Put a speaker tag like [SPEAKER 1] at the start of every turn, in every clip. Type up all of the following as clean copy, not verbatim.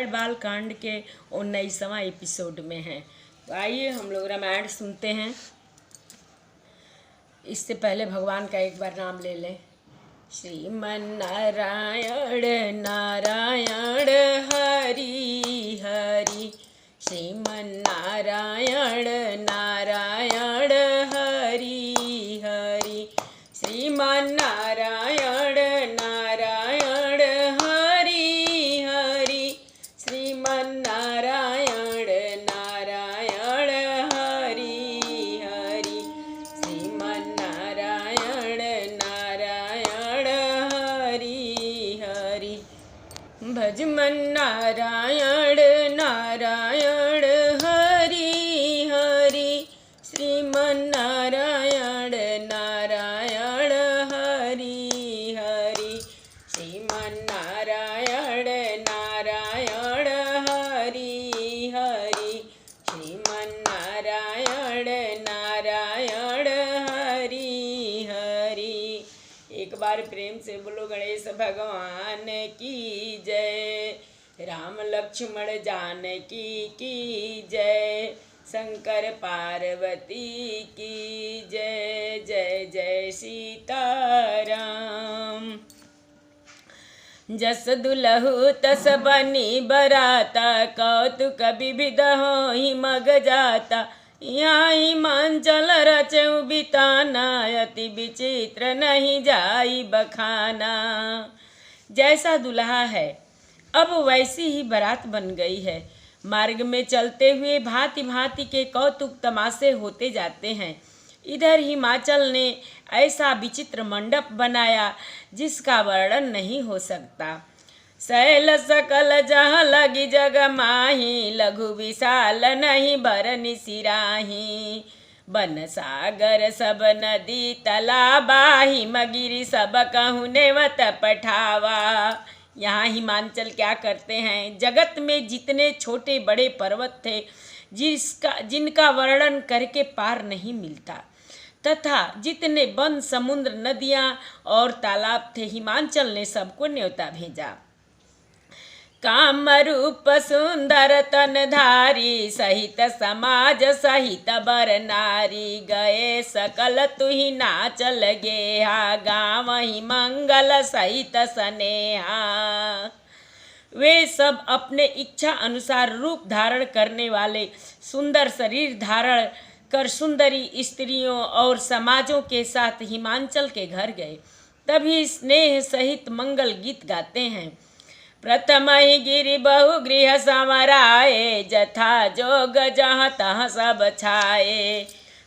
[SPEAKER 1] रामायण बाल कांड के 19वां एपिसोड में हैं। तो आइए हम लोग रामायण सुनते हैं। इससे पहले भगवान का एक बार नाम ले लें। श्रीमन नारायण नारायण हरि हरि, श्रीमन नारायण नारायण हरि हरि, श्रीमन नारायण नारायण हरि हरि, श्रीमन नारायण नारायण हरि हरि, श्रीमन नारायण नारायण हरि हरि। भजमन नारायण नारायण हरि हरि, श्रीमन नारायण नारायण हरि हरि, श्रीमन नारायण नारायण हरि हरि, श्रीमन नारायण नारायण हरि हरि। एक बार प्रेम से बोलो गणेश भगवान की जय, राम लक्ष्मण जानकी की जय, शंकर पार्वती की जय, जय जय सीताराम। जस दुलहु तस बनी बराता, कौतुक विविध होहि मग जाता, यहाँ हिमांचल रचऊ बिताना, अति विचित्र नहीं जाई बखाना। जैसा दुल्हा है अब वैसी ही बारात बन गई है। मार्ग में चलते हुए भांति भांति के कौतुक तमाशे होते जाते हैं। इधर हिमाचल ने ऐसा विचित्र मंडप बनाया जिसका वर्णन नहीं हो सकता। शैल सकल जहाँ लगी जग माही, लघु विशाल नहीं बरनि सिराही, बन सागर सब नदी तलाबाही, मगिरी सब कहूँ नेवत पठावा। यहाँ हिमांचल क्या करते हैं, जगत में जितने छोटे बड़े पर्वत थे जिनका वर्णन करके पार नहीं मिलता, तथा जितने वन समुद्र नदियाँ और तालाब थे, हिमांचल ने सबको न्योता भेजा। काम रूप सुंदर तनधारी, सहित समाज सहित बर नारी, गए सकल तुहि नाचल गेहा, गाँव ही मंगल सहित स्नेहा। वे सब अपने इच्छा अनुसार रूप धारण करने वाले सुंदर शरीर धारण कर सुंदरी स्त्रियों और समाजों के साथ हिमांचल के घर गए। तभी स्नेह सहित मंगल गीत गाते हैं। प्रथम ही गिरि बहु गृह संवराए, जथा जोग जहाँ तहाँ सब छाए,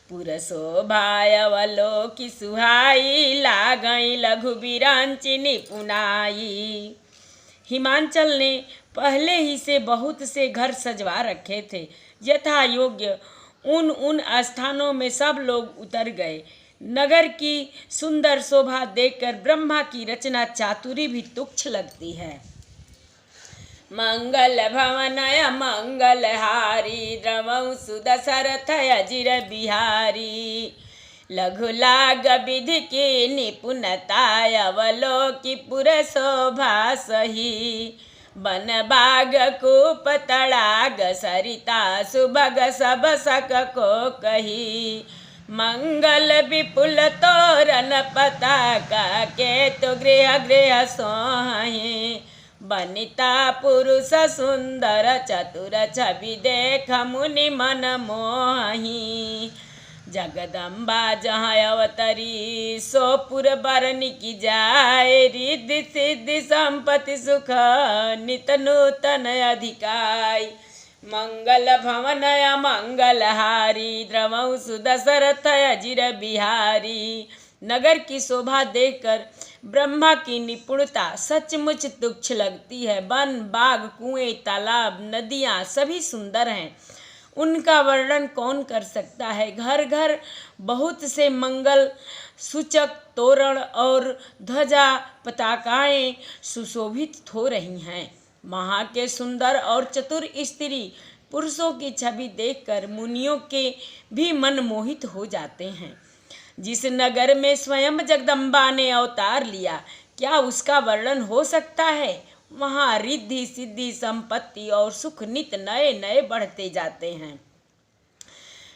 [SPEAKER 1] पुर शोभायवलोकि सुहाई, लागई लघु विरांचि निपुनाई। हिमांचल ने पहले ही से बहुत से घर सजवा रखे थे। यथा योग्य उन स्थानों में सब लोग उतर गए। नगर की सुंदर शोभा देखकर ब्रह्मा की रचना चातुरी भी तुच्छ लगती है। मंगल भवनय मंगलहारी, द्रवौ सुदशरथ अजिर बिहारी, लघु लाग विधि की निपुणताय, अवलोकि पुर शोभा सही, बन बाग कूप तड़ाग सरिता, सुभग सब सक को कही, मंगल विपुल तोरण पताका, केतु गृह गृह सोहि, बनिता पुरुष सुंदर चतुर, छवि देख मुनि मन मोहि, जगदम्बा जहाँ अवतरी, सोपुर बरनि की जाय, रिद्धि सिद्धि संपत्ति सुख नित नूतन अधिकाय, मंगल भवन मंगलहारी, द्रवौ सुदशरथ अजिर बिहारी। नगर की शोभा देखकर ब्रह्मा की निपुणता सचमुच तुच्छ लगती है। वन बाग कुएं तालाब नदियाँ सभी सुंदर हैं, उनका वर्णन कौन कर सकता है। घर घर बहुत से मंगल सूचक तोरण और ध्वजा पताकाएं सुशोभित हो रही हैं। वहाँ के सुंदर और चतुर स्त्री पुरुषों की छवि देखकर मुनियों के भी मन मोहित हो जाते हैं। जिस नगर में स्वयं जगदम्बा ने अवतार लिया, क्या उसका वर्णन हो सकता है। वहाँ रिद्धि सिद्धि संपत्ति और सुख नित नए नए बढ़ते जाते हैं।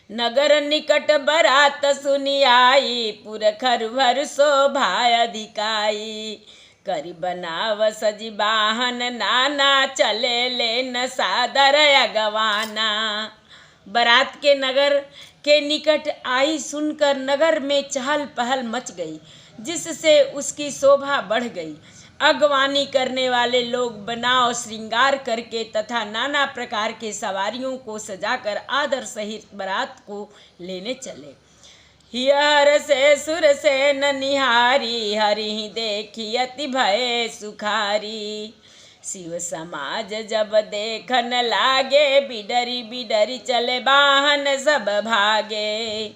[SPEAKER 1] नगर निकट बरात सुनी आई, पुरखर भर शोभा अधिकाई। करी बनाव सजी बाहन नाना, चले ले न सादर अगवाना। बारात के नगर के निकट आई सुनकर नगर में चहल पहल मच गई, जिससे उसकी शोभा बढ़ गई। अगवानी करने वाले लोग बनाव श्रृंगार करके तथा नाना प्रकार के सवारियों को सजाकर आदर सहित बारात को लेने चले। हियर से सुर से न निहारी, हरि देखी अति भय सुखारी। शिव समाज जब देखन लागे, बिडरी बिडरी चले बाहन सब भागे।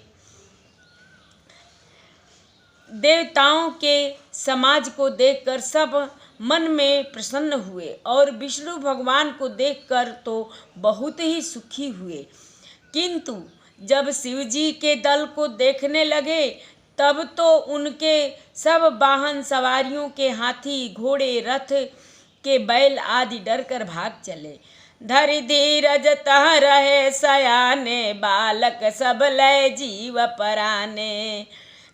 [SPEAKER 1] देवताओं के समाज को देखकर सब मन में प्रसन्न हुए और विष्णु भगवान को देखकर तो बहुत ही सुखी हुए। किंतु जब शिव जी के दल को देखने लगे तब तो उनके सब वाहन सवारियों के हाथी घोड़े रथ के बैल आदि डरकर भाग चले। धरि धीरज तह रहे सयाने, बालक सब लय जीव पराने।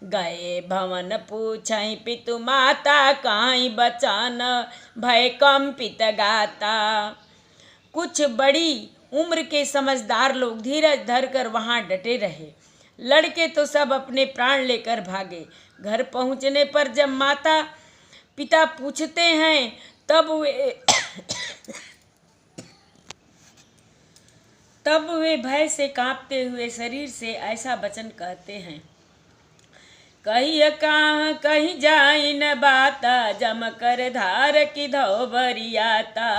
[SPEAKER 1] गए भवन पूछई पितु माता, काई बचन भय कंपित गाता। कुछ बड़ी उम्र के समझदार लोग धीरज धरकर वहाँ डटे रहे। लड़के तो सब अपने प्राण लेकर भागे। घर पहुँचने पर जब माता पिता पूछते हैं तब वे भय से कांपते हुए शरीर से ऐसा वचन कहते हैं। कही कहाँ कहीं जाई न बाता, जम कर धार की धो बरियाता।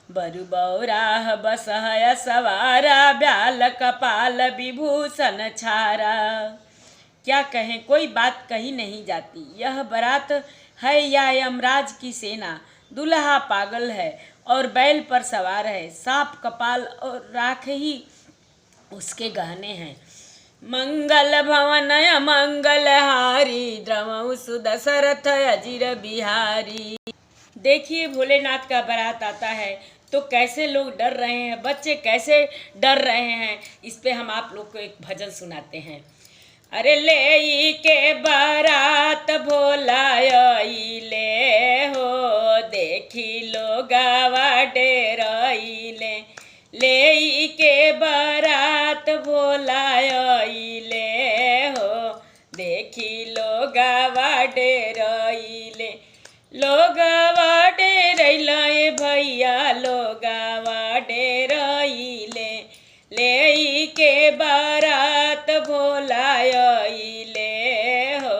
[SPEAKER 1] बरु बौराह बस है सवारा, ब्याल कपाल विभूषण छारा। क्या कहें, कोई बात कही नहीं जाती। यह बारात है या यमराज की सेना। दूल्हा पागल है और बैल पर सवार है। सांप कपाल और राख ही उसके गहने हैं। मंगल भवन मंगल हारी, द्रवहु सुदशरथ अजिर बिहारी। देखिए भोलेनाथ का बारात आता है तो कैसे लोग डर रहे हैं, बच्चे कैसे डर रहे हैं। इस पे हम आप लोग को एक भजन सुनाते हैं। अरे ले के बारात भोलाई ले हो, देखी लोगावा डेराइले। ले के बारात भोलाइले हो, देखी लोगावा डेराइले। लोगावा डेराइले भैया, लोगावा डेराइले। ले के बारात भोलाइले हो,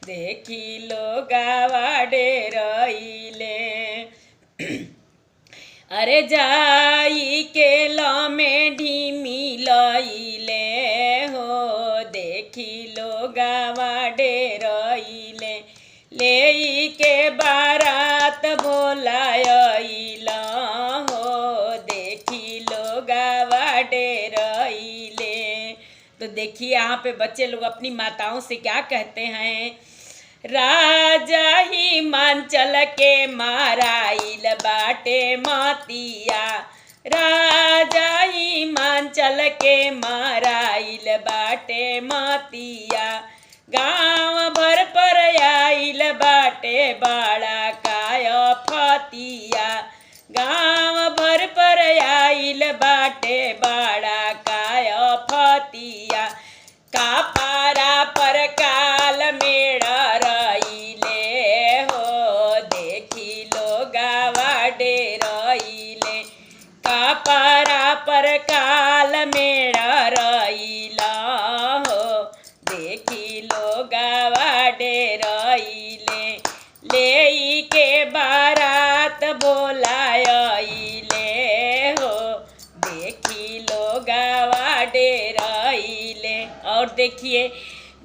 [SPEAKER 1] देखी लोगावा डेराइले। अरे जाई के लामे ढीमी लाइले हो, देखी लोगावा डेराइले। ले के बारात भोलाइला हो, देखी लोगावा डेराइले। तो देखिए यहाँ पे बच्चे लोग अपनी माताओं से क्या कहते हैं। राजा हिमांचल के माराइल बाटे मातिया, राजा हिमांचल के माराइल बाटे मातिया। गाँव भर पर आइल बाटे बाड़ा काय फतिया, गाँव भर पर आइल बाटे बाड़ा काय फतिया। का पारा पर काल मेड़ा रइले हो, देखी लोगावा डेराइले। का पारा पर काल मेड़ा रइला हो, देखी लोगावा डेराइले। ले के बारात भोलाइले हो, देखी लोगावा डेराइले। और देखिए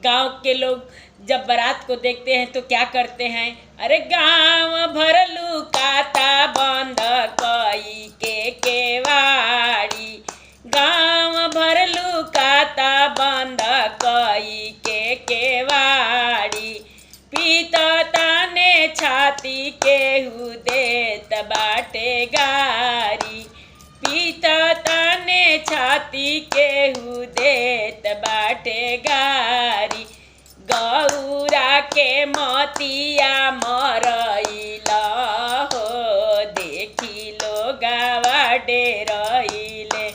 [SPEAKER 1] गांव के लोग जब बारात को देखते हैं तो क्या करते हैं। अरे गांव भर लुकाता बंद कई के केवाड़ी, गांव भर लुकाता बंद कई के केवाड़ी। पीता ताने छाती केहू देत माती केहू देत बाटे गारी, गौरा के मोतिया मरइला हो, देखी लोगवा डेरइले,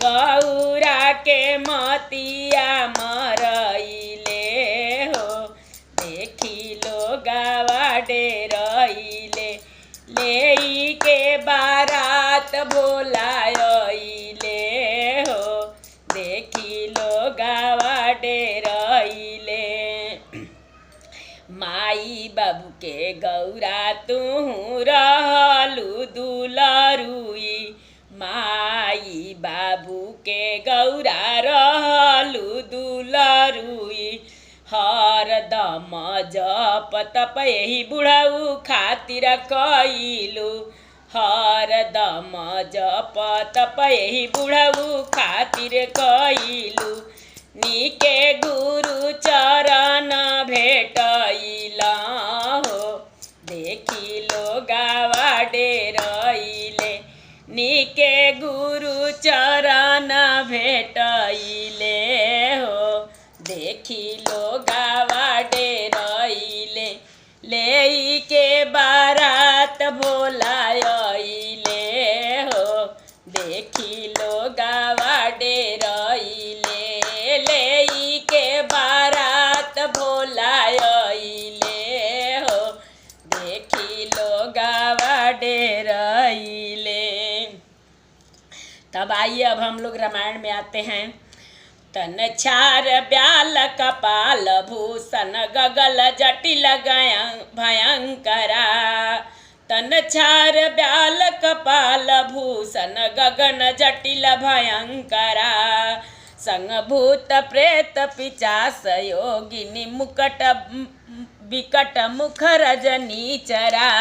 [SPEAKER 1] गौरा के मोतिया मरइले हो, देखी लोगवा डेरइले, लेई के बारात भोलाइले हो, देखी लोगवा डेरइले। माई बाबू के गौरा तू रहलू दुलरुई, माई बाबू के गौरा रहलू दुलरुई, हरदम जप तप यही बुढ़ऊ खातिर कइलू, हरदम जप तप यही बुढ़ऊ खातिर कइलू, नीके गुरु चरण भेटइला हो, देखी लोगवा डेरइले, नीके गुरु चरण भेटइले हो, देखी लोगवा डेरइले, लेई के बारात भोलाइले हो, देखी लोगवा डेरइले, लेई के बारात भोलाइले हो, देखी लोगवा डेरइले। तब आइए अब हम लोग रामायण में आते हैं। तन छार ब्याल कपाल भूषण गगल जटिल भयंकरा, तन छार ब्याल कपाल भूषण गगन जटिल भयंकरा, संग भूत प्रेत पिचास योगिनी मुकट विकट मुख रजनी चरा,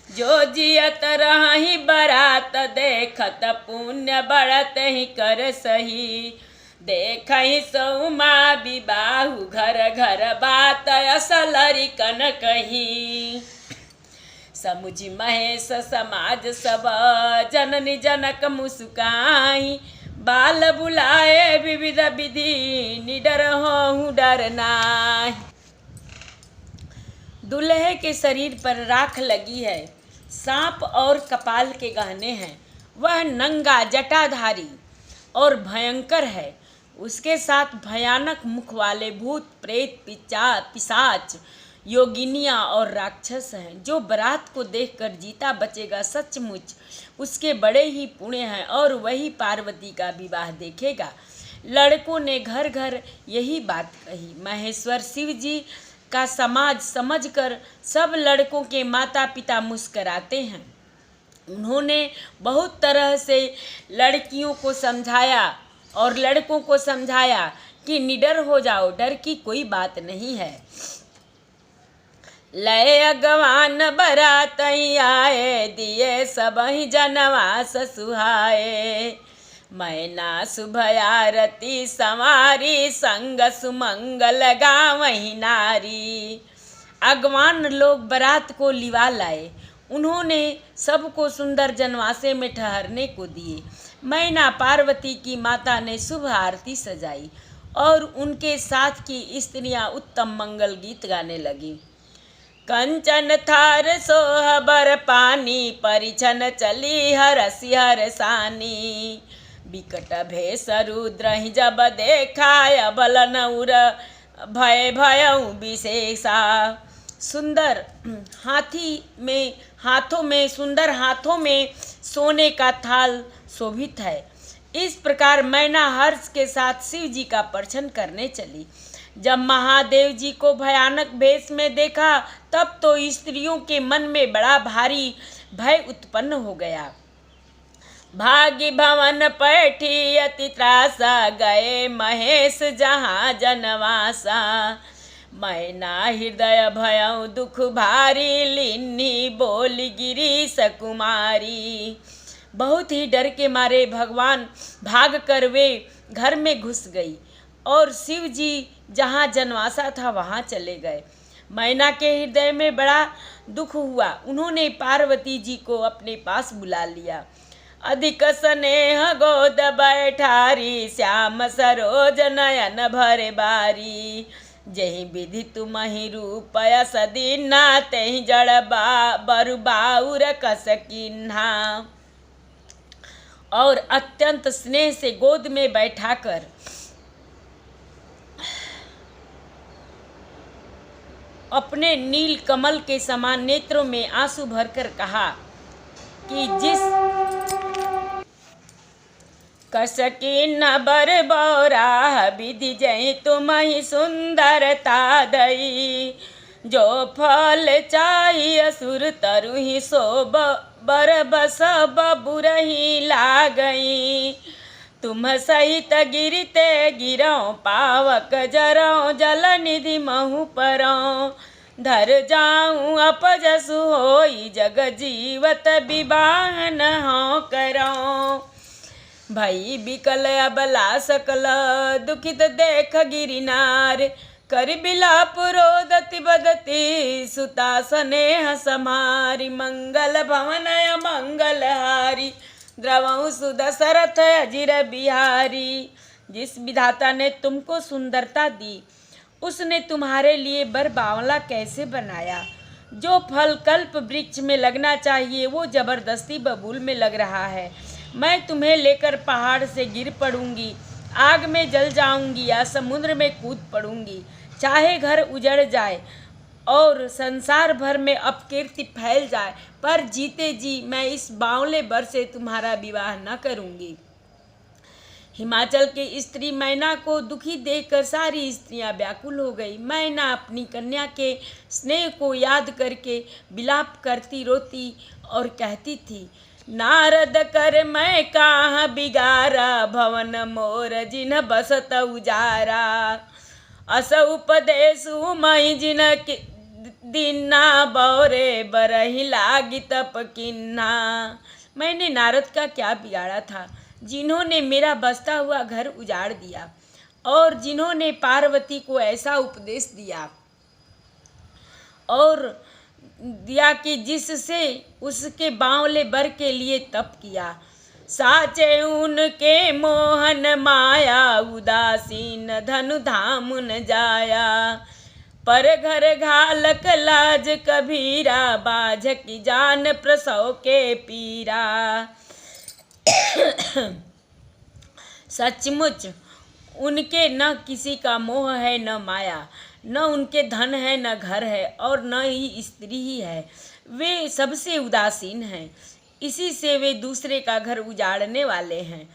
[SPEAKER 1] जो जियत रही बरात देखत पुण्य बढ़त ही कर सही, देखहि सौमा विबाहु घर घर बात असलरी कन कही, समुझी महेश समाज सब जननी जनक मुस्काई, बाल बुलाए विविध विधि निडर होहु डर नाहि। दुल्हे के शरीर पर राख लगी है, सांप और कपाल के गहने हैं, वह नंगा जटाधारी और भयंकर है, उसके साथ भयानक मुख वाले भूत प्रेत पिशाच योगिनियाँ और राक्षस हैं। जो बारात को देखकर जीता बचेगा सचमुच उसके बड़े ही पुण्य हैं और वही पार्वती का विवाह देखेगा। लड़कों ने घर घर यही बात कही। महेश्वर शिव जी का समाज समझकर सब लड़कों के माता पिता मुस्कराते हैं। उन्होंने बहुत तरह से लड़कियों को समझाया और लड़कों को समझाया कि निडर हो जाओ, डर की कोई बात नहीं है। लय अगवान बरात आए, दिए सबहि जनवास सुहाए, मैना शुभ आरती संवारी, संग सुमंगल गावहि नारी। अगवान लोग बारात को लिवा लाए, उन्होंने सबको सुंदर जनवासे में ठहरने को दिए। मैना पार्वती की माता ने शुभ आरती सजाई और उनके साथ की स्त्रियां उत्तम मंगल गीत गाने लगी। कंचन थार सोह बर पानी, परिछन चली हरसि हरसानी, बिकट भेष रुद्र ही जब देखाय, बल नउर भय भयउ विशेषा। सुंदर हाथों में सोने का थाल शोभित है। इस प्रकार मैना हर्ष के साथ शिव जी का पर्छन करने चली। जब महादेव जी को भयानक भेष में देखा तब तो स्त्रियों के मन में बड़ा भारी भय उत्पन्न हो गया। भागी भवन पैठी अति त्रासा, गए महेश जहाँ जनवासा, मैना हृदय भयउ दुख भारी, लिन्नी बोली गिरीश कुमारी। बहुत ही डर के मारे भगवान भाग कर वे घर में घुस गई और शिव जी जहाँ जनवासा था वहाँ चले गए। मैना के हृदय में बड़ा दुख हुआ। उन्होंने पार्वती जी को अपने पास बुला लिया। अधिक स्नेह गोद बैठारी, श्याम सरोज नयन भरे बारी। जही विधि तुम्हि रूप यस दीन्हा, तहि जड़ बरु बाउर कस कीन्हा। और अत्यंत स्नेह से गोद में बैठाकर अपने नील कमल के समान नेत्रों में आंसू भरकर कहा कि जिस कस कीन्हा बर बौरा, विधि जय तुम्हि सुंदरता दई। जो फल चाही असुर तरुहि, सो बर बस बुरही लागई। तुम सहित गिरते गिरौ, पावक जरौ जल निधि महु परौ। धर जाऊं अपजसु होई, जग जीवत विवाह न हो करौ। भई बिकल अबला सकल, दुखित देख गिरिनार। कर बिलाप रोदति बदति, सुता स्नेह समारी। मंगल भवन मंगल हारी, द्रवहु सुदशरथ अजिर बिहारी। जिस विधाता ने तुमको सुंदरता दी, उसने तुम्हारे लिए बर बावला कैसे बनाया। जो फल कल्प वृक्ष में लगना चाहिए वो जबरदस्ती बबूल में लग रहा है। मैं तुम्हें लेकर पहाड़ से गिर पड़ूंगी, आग में जल जाऊंगी या समुद्र में कूद पड़ूंगी। चाहे घर उजड़ जाए और संसार भर में अपकीर्ति फैल जाए, पर जीते जी मैं इस बावले बर से तुम्हारा विवाह न करूंगी। हिमाचल की स्त्री मैना को दुखी देखकर सारी स्त्रियां व्याकुल हो गई। मैना अपनी कन्या के स्नेह को याद करके विलाप करती रोती और कहती थी, नारद कर मैं कहाँ बिगारा, भवन मोर जिन बसत उजारा। अस उपदेशु मई जिन दीन्हा, बौरे बरहि लागी तप किन्हा। मैंने नारद का क्या बिगाड़ा था, जिन्होंने मेरा बसता हुआ घर उजाड़ दिया और जिन्होंने पार्वती को ऐसा उपदेश दिया और दिया कि जिससे उसके बावले बर के लिए तप किया। साचे उनके मोहन माया, उदासीन धनु धाम न जाया। पर घर घालक लाज कबीरा, बाझ की जान प्रसव के पीरा। सचमुच उनके न किसी का मोह है न माया, न उनके धन है न घर है और न ही स्त्री ही है। वे सबसे उदासीन हैं, इसी से वे दूसरे का घर उजाड़ने वाले हैं।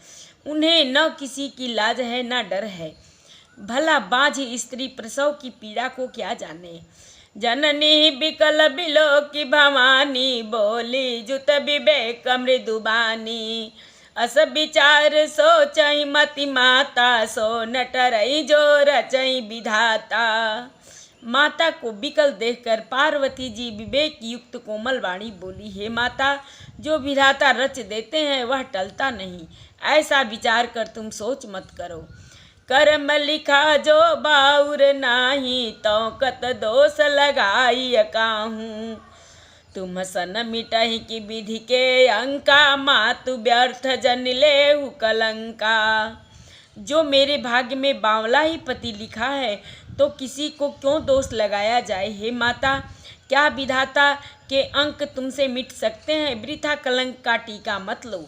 [SPEAKER 1] उन्हें न किसी की लाज है न डर है। भला बाझ स्त्री प्रसव की पीड़ा को क्या जाने। जननी बिकल बिलो की भवानी, बोली जुत विवेक मृदुबानी। अस विचार सोचई मति माता, सो नटरई जो रचई विधाता। माता को बिकल देखकर पार्वती जी विवेक युक्त कोमल वाणी बोली, हे माता, जो विधाता रच देते हैं वह टलता नहीं। ऐसा विचार कर तुम सोच मत करो। कर्म लिखा जो बाउर नाही, तो कत दोष लगाई काहूँ। तुम सन मिटहि की विधि के अंका, मातु व्यर्थ जन लेहु कलंका। जो मेरे भाग्य में बावला ही पति लिखा है तो किसी को क्यों दोष लगाया जाए। हे माता, क्या विधाता के अंक तुमसे मिट सकते हैं। वृथा कलंक का टीका मत लो।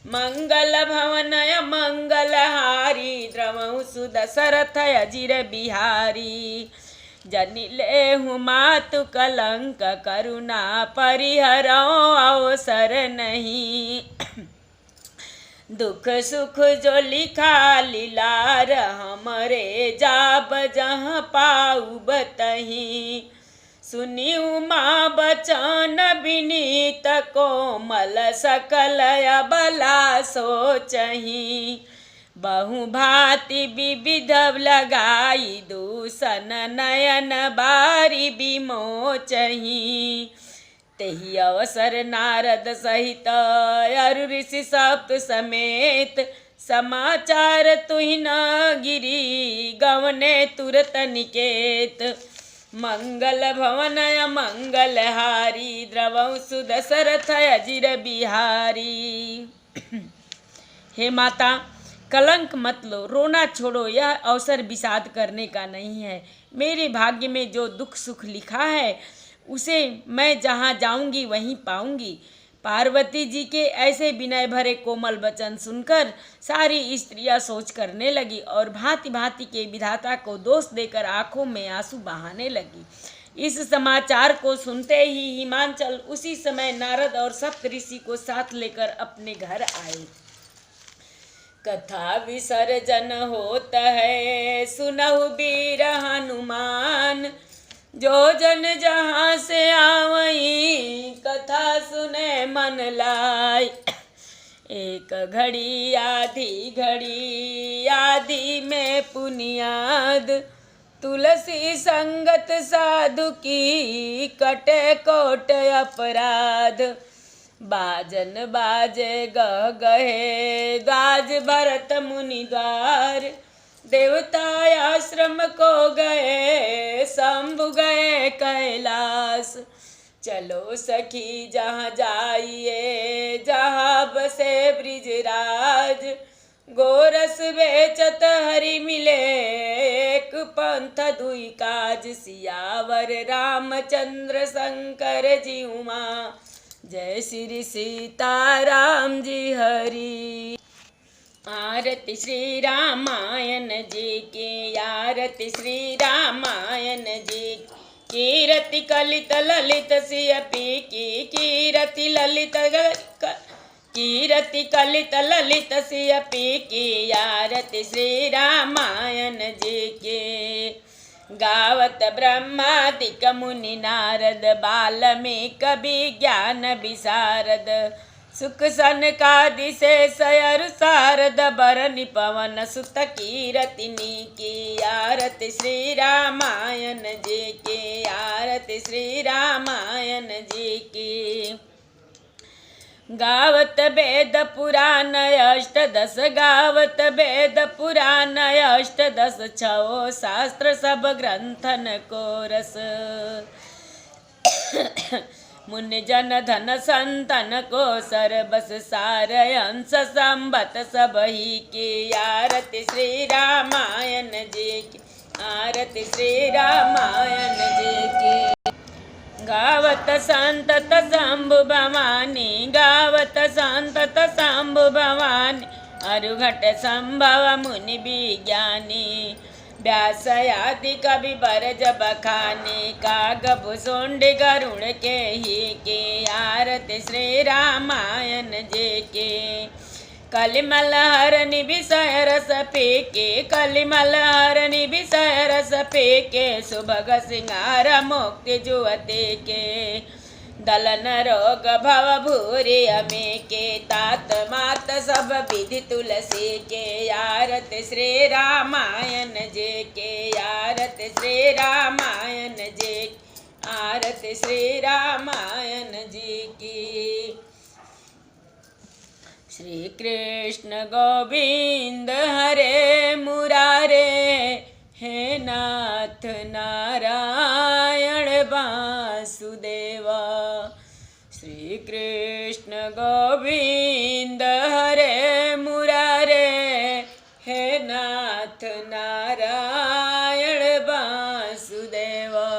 [SPEAKER 1] मंगल भवन मंगल हारी, द्रवहु सुदशरथ अजिर बिहारी। जनिले हूँ मातु कलंक, करुणा परिहरौ अवसर नहीं। दुख सुख जो लिखा लीलार, हमरे जाब जहाँ पाऊ बतही। सुनी उमा बचन विनीत, कोमल सकल अबला सोचही। बहु भांति विविध लगाई, दूषण नयन बारी विमोचही। तेहि अवसर नारद सहित अरु ऋषि सप्त समेत, समाचार तुहि न गिरी, गवने तुरत निकेत। मंगल भवन मंगल हारी, द्रवहु सुदशरथ अजिर बिहारी। हे माता, कलंक मत लो, रोना छोड़ो, यह अवसर विषाद करने का नहीं है। मेरे भाग्य में जो दुख सुख लिखा है उसे मैं जहाँ जाऊंगी वहीं पाऊंगी। पार्वती जी के ऐसे विनय भरे कोमल वचन सुनकर सारी स्त्रियां सोच करने लगी और भांति भांति के विधाता को दोष देकर आंखों में आंसू बहाने लगी। इस समाचार को सुनते ही हिमांचल उसी समय नारद और सप्त ऋषि को साथ लेकर अपने घर आए। कथा विसर्जन होता है, सुनहु वीर हनुमान, जो जन जहाँ से आवई, कथा सुने मन लाई। एक घड़ी आधी में पुनियाद, तुलसी संगत साधु की, कटे कोट अपराध। बाजन बाजे गह गहे, द्वाज भरत मुनि द्वार, देवता आश्रम को गए, शंभु गए कैलाश। चलो सखी जहाँ जाइए, जहाँ बसे ब्रिजराज, गोरस बेचत हरि मिले, एक पंथ दुई काज। सियावर रामचंद्र शंकर जी उमा, जय श्री सीताराम जी हरि। आरती श्री रामायण जी की, आरती श्री रामायण जी की। कीरति कलित ललित सियपी की, कीरति कलित ललित सियपी की, आरती श्री रामायण जी की। गावत ब्रह्मादिक मुनि नारद, वाल्मीकि विज्ञान विशारद, सुख सनकादि शेषयरु शारद, बरनि पवन सुत कीरतिनी की, आरती श्री रामायण जी की, आरती श्री रामायण जी की। गावत वेद पुराण अष्टदश, गावत वेद पुराण अष्टदश, छो शास्त्र सब ग्रंथन को रस। मुनि जन धन संतन को सरबस, सार अंश संबत सब ही की, आरती श्री रामायण जी की, आरती श्री रामायण जी की। गावत संतत शंभु भवानी, गावत संतत शंभु भवानी, अरुघट संभव मुनि विज्ञानी। व्यास आदि कवि बरज बखानी, काग भुसुंड गरुण के ही के, आरती श्री रामायण जी के। कलिमल हरनि विषय रस फेके, कलिमल हरनि विषय रस फेके, सुभग सिंगार मुक्ति जुवते के। दलन रोग भव भूरि अमे के, तात मात सब विधि तुलसी के, आरती श्री रामायण जी के, आरती श्री रामायण जी, आरती श्री रामायण जी की। श्री कृष्ण गोविंद हरे मुरारे, हे नाथ नारायण वासुदेवा। श्री कृष्ण गोविंद हरे मुरारे, हे नाथ नारायण वासुदेवा।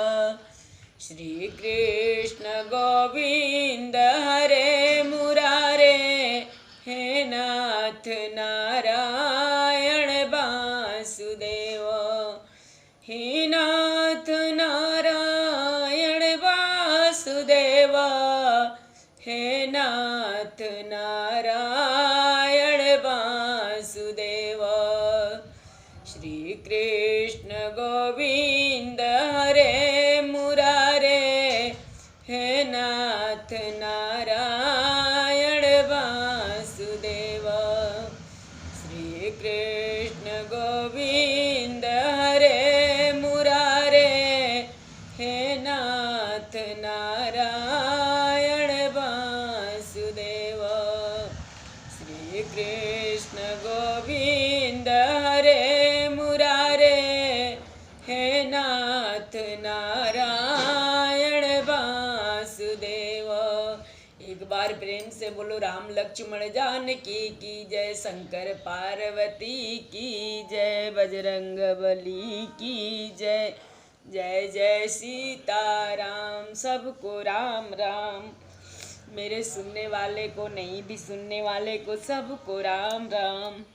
[SPEAKER 1] श्री कृष्ण गोविंद हरे मुरारे, हे नाथ नारायण वासुदेव। हे नाथ नारायण वासुदेव, हे नाथ नारायण वासुदेव। श्री कृष्ण गोविंद हरे मुरारे, हे नाथ नारायण वासुदेव। श्री कृष्ण गोविंद हरे मुरारे, हे नाथ नारायण वासुदेव। श्री कृष्ण गोविंद हरे मुरारे, हे नाथ नारायण वासुदेव। एक बार प्रेम से बोलो बोलो राम लक्ष्मण जानकी की जय, शंकर पार्वती की जय, बजरंग बली की जय। जय जय सीताराम, सबको राम राम। मेरे सुनने वाले को, नहीं भी सुनने वाले को, सबको राम राम।